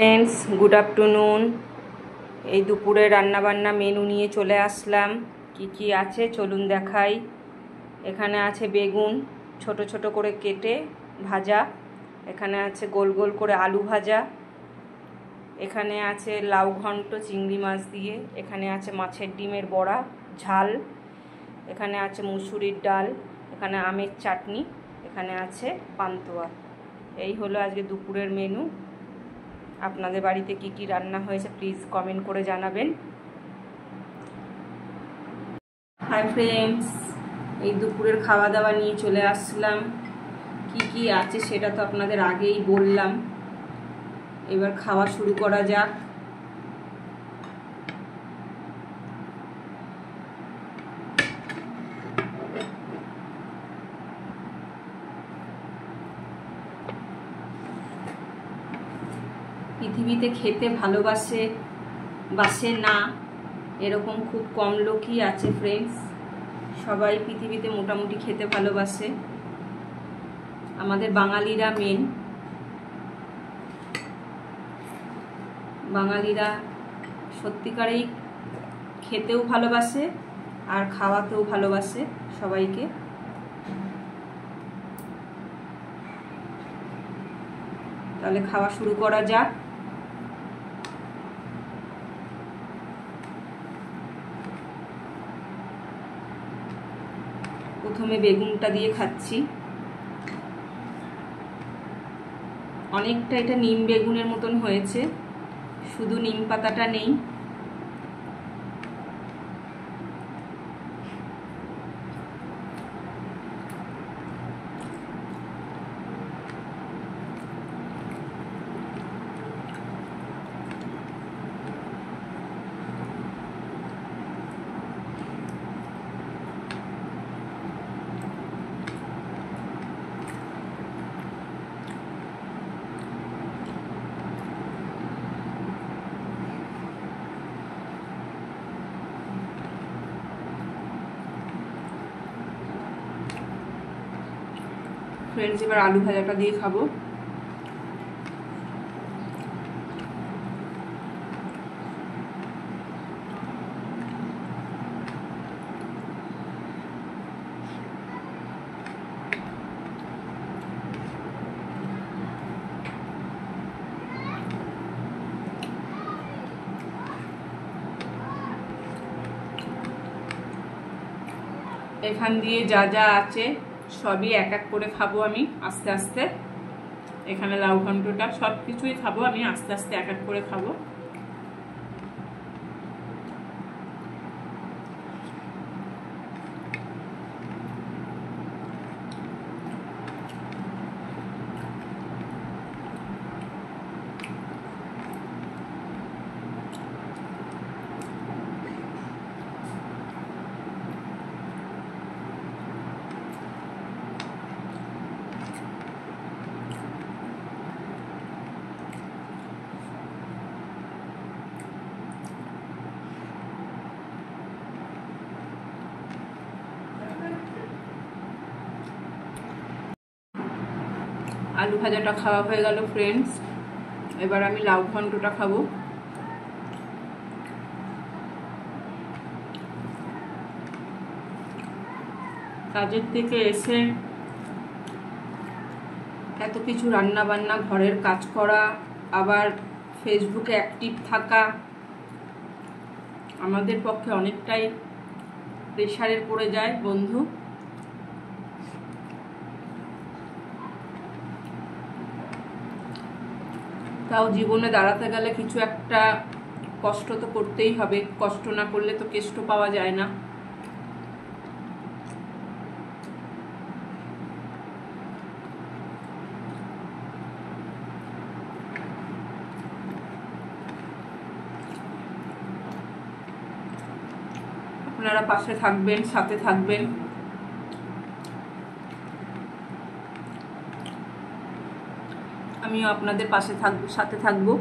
Friends, good afternoon. এই দুপুরে রান্নাবান্না মেনু নিয়ে চলে আসলাম। কি কি আছে চলুন দেখাই। এখানে আছে বেগুন ছোট ছোট করে কেটে ভাজা, এখানে আছে গোল গোল করে আলু ভাজা, এখানে আছে লাউ ঘন্ট চিংড়ি মাছ দিয়ে, এখানে আছে মাছের ডিমের বড়া ঝাল, এখানে আছে মুসুরির ডাল, এখানে আমের চাটনি, এখানে আছে পান্তুয়া। এই হলো আজকে দুপুরের মেনু। আপনাদের বাড়িতে কি কি রান্না হয়েছে প্লিজ কমেন্ট করে জানাবেন। হাই ফ্রেন্ডস, এই দুপুরের খাওয়া দাওয়া নিয়ে চলে আসলাম। কি কি আছে সেটা তো আপনাদের আগেই বললাম। এবার খাওয়া শুরু করা যাক। পৃথিবীতে খেতে বাসে না এরকম খুব কম লোকই আছে ফ্রেন্ডস। সবাই পৃথিবীতে মোটামুটি খেতে ভালোবাসে। আমাদের বাঙালিরা বাঙালিরা সত্যিকারেই খেতেও ভালোবাসে আর খাওয়াতেও ভালোবাসে সবাইকে। তাহলে খাওয়া শুরু করা যাক। প্রথমে বেগুনটা দিয়ে খাচ্ছি। অনেকটা এটা নিম বেগুনের মতন হয়েছে, শুধু নিম পাতাটা নেই। ফ্রেন্ডস, এবার আলু ভাজাটা দিয়ে খাবো। এখান দিয়ে যা যা আছে সবই এক এক করে খাবো আমি আস্তে আস্তে। এখানে লাউ ঘন্টটা সব কিছুই খাবো আমি আস্তে আস্তে এক এক করে খাবো। আলু ভাজাটা খাওয়া হয়ে গেল ফ্রেন্ডস। এবার আমি লাউ ঘন্টটা খাবো। কাজের থেকে এসে এত কিছু রান্না বান্না, ঘরের কাজ করা, আবার ফেসবুকে অ্যাক্টিভ থাকা আমাদের পক্ষে অনেকটাই প্রেশারের পড়ে যায় বন্ধু। তাও জীবনে দাঁড়াতে গেলে কিছু একটা কষ্ট তো করতেই হবে, কষ্ট না করলে তো কেষ্ট পাওয়া যায় না। আপনারা পাশে থাকবেন, সাথে থাকবেন। আমিও আপনাদের পাশে থাকবো, সাথে থাকবো।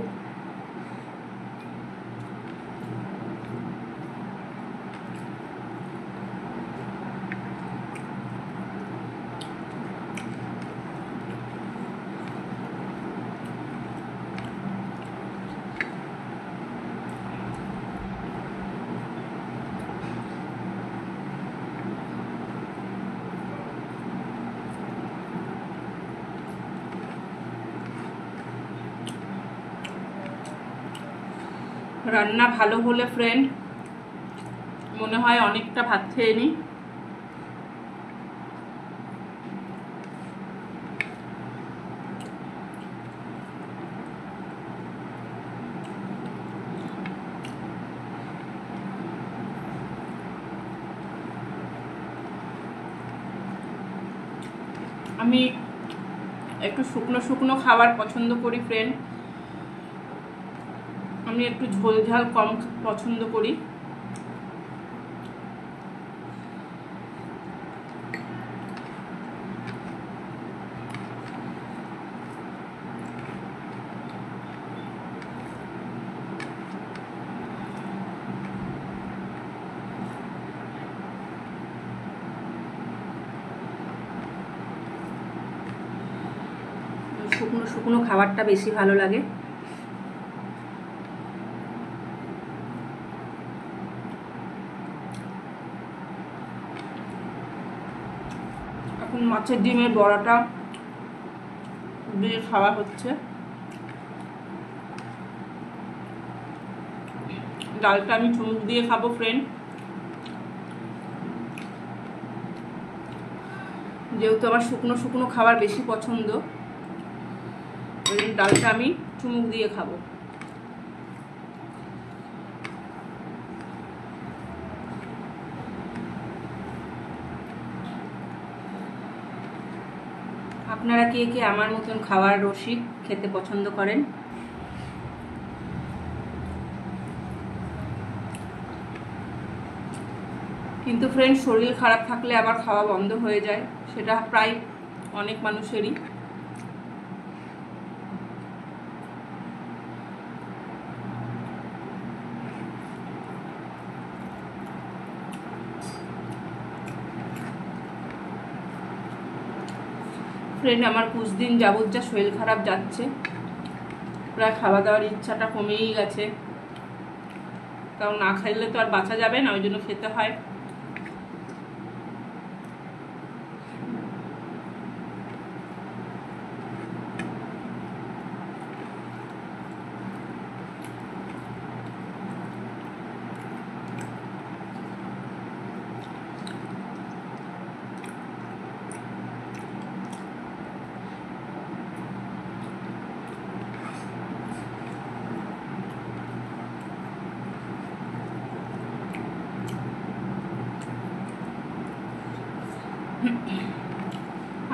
রান্না ভালো হলে ফ্রেন্ড মনে হয় অনেকটা ভাত খেয়ে নিই। আমি একটু শুকনো শুকনো খাবার পছন্দ করি ফ্রেন্ড। আমি একটু ঝোল ঝাল কম পছন্দ করি। শুকনো শুকনো খাবারটা বেশি ভালো লাগে। এখন মাছের ডিমের বড়াটা দিয়ে খাওয়া হচ্ছে। ডালটা আমি চুমুক দিয়ে খাবো ফ্রেন্ড, যেহেতু আমার শুকনো শুকনো খাবার বেশি পছন্দ, ওই জন্য ডালটা আমি চুমুক দিয়ে খাবো। আপনারা কে কে আমার মতন খাওয়ার রসিক, খেতে পছন্দ করেন? কিন্তু ফ্রেন্ড শরীর খারাপ থাকলে আবার খাওয়া বন্ধ হয়ে যায়, সেটা প্রায় অনেক মানুষেরই। ফ্রেন্ড আমার কুछ দিন যাবত যা শরীর খারাপ যাচ্ছে, প্রায় খাওয়া দাওয়ার ইচ্ছাটা কমেই গেছে, কারণ না খাইলে তো আর বাঁচা যাবে না, ওই জন্য খেতে হয়।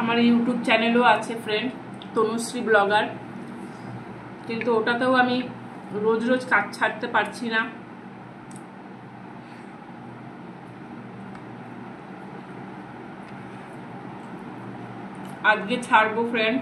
আমার ইউটিউব চ্যানেলও আছে ফ্রেন্ড, তনুশ্রী ব্লগার, কিন্তু ওটাতেও আমি রোজ রোজ কাজ ছাড়তে পারছি না। আজকে ছাড়বো ফ্রেন্ড।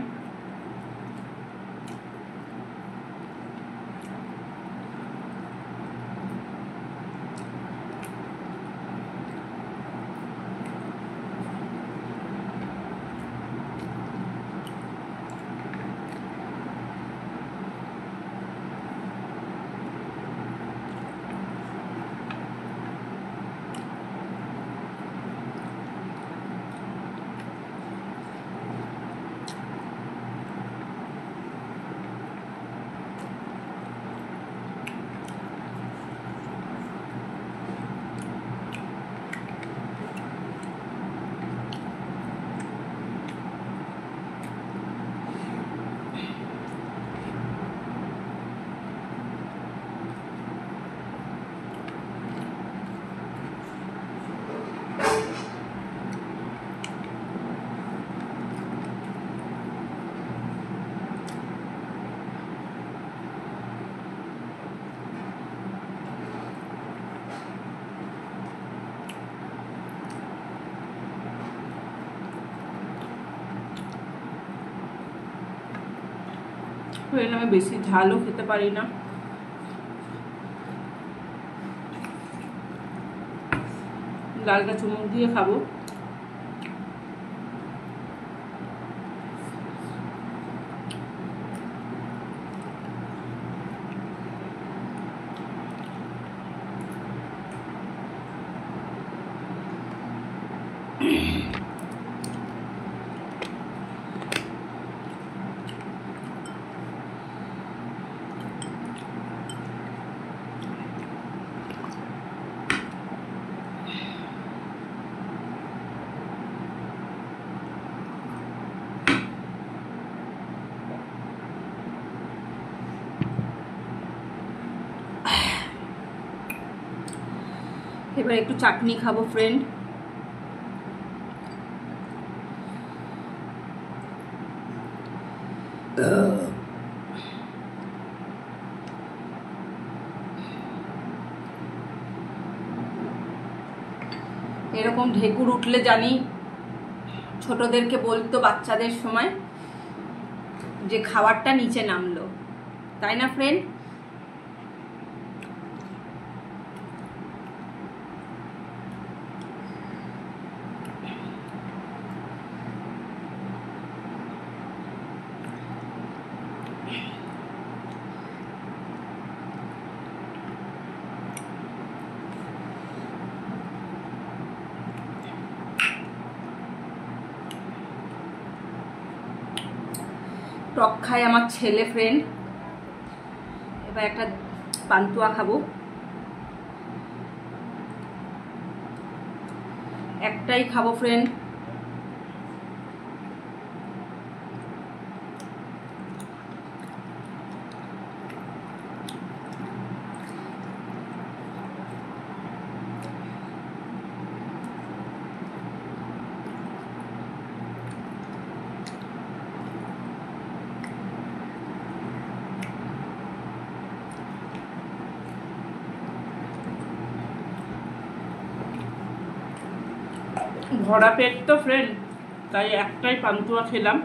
আমি বেশি ঝালও খেতে পারি না। ডালটা চুমুক দিয়ে খাবো। এবার একটু চাটনি খাবো ফ্রেন্ড। এরকম ঢেকুর উঠলে জানি ছোটদেরকে বলতো বাচ্চাদের সময় যে খাবারটা নিচে নামলো, তাই না ফ্রেন্ড? টক খায় আমার ছেলে ফ্রেন্ড। এবার একটা পান্তুয়া খাবো, একটাই খাবো ফ্রেন্ড। ভরা পেট তো ফ্রেন্ড, তাই একটাই পান্তুয়া খেলাম।